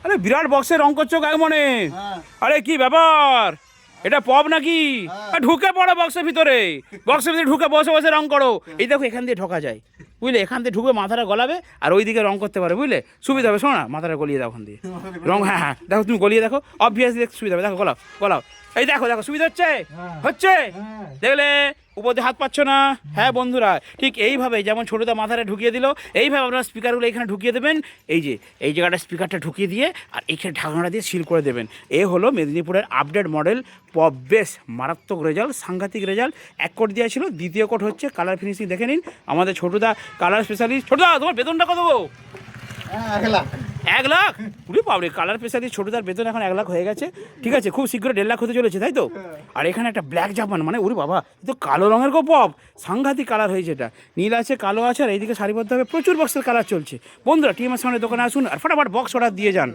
আরে বিরাট বক্সে রং করছো গায়ে মনে। হ্যাঁ। আরে কি ব্যাপার, এটা পপ নাকি? হ্যাঁ। ঢুকে পড়ো বক্সের ভিতরে, বক্সের ভিতরে ঢুকে বসে বসে রং করো। এই দেখো এখান দিয়ে ঢোকা যায়, বুঝলে? এখান দিয়ে ঢুকে মাথাটা গলাবে আর ওই দিকে রং করতে পারে, বুঝলে? সুবিধা হবে। শোনো না, মাথাটা গলিয়ে দাও ওখান দিয়ে রং। হ্যাঁ হ্যাঁ, দেখো তুমি গলিয়ে দেখো, অবভিয়াসলি সুবিধা হবে। দেখো গলাও গলাও, এই দেখো দেখো সুবিধা হচ্ছে, হচ্ছে দেখলে? উপর দিয়ে হাত পাচ্ছ না? হ্যাঁ বন্ধুরা, ঠিক এইভাবে যেমন ছোটোদা মাথাটা ঢুকিয়ে দিল, এইভাবে আপনারা স্পিকারগুলো এখানে ঢুকিয়ে দেবেন। এই যে এই জায়গাটা স্পিকারটা ঢুকিয়ে দিয়ে আর এইখানে ঢাকনাটা দিয়ে সিল করে দেবেন। এ হলো মেদিনীপুরের আপডেট মডেল পপ বেস। মারাত্মক রেজাল্ট, সাংঘাতিক রেজাল্ট। 1 কোট দেওয়া ছিল, দ্বিতীয় কোট হচ্ছে। কালার ফিনিশিং দেখে নিন, আমাদের ছোটোদা কালার স্পেশালিস্ট। ছোটোদা তোমার বেতনটা কত গো? 1 লাখ। 1 লাখ? উরে বাবরে, কালার স্পেশালিস্ট ছোটোদার বেতন এখন 1 লাখ হয়ে গেছে। ঠিক আছে, খুব শীঘ্র 1.5 লাখ হতে চলেছে, তাই তো? আর এখানে একটা ব্ল্যাক জাপান, মানে উরে বাবা, এ তো কালো রঙের গো পপ। সাংঘাতিক কালার হয়েছে এটা, নীল আছে, কালো আছে, আর এইদিকে সারিবদ্ধভাবে প্রচুর বক্সের কালার চলছে। বন্ধুরা টিএমএস সামনে দোকানে আসুন আর ফটাফট বক্স অর্ডার দিয়ে যান।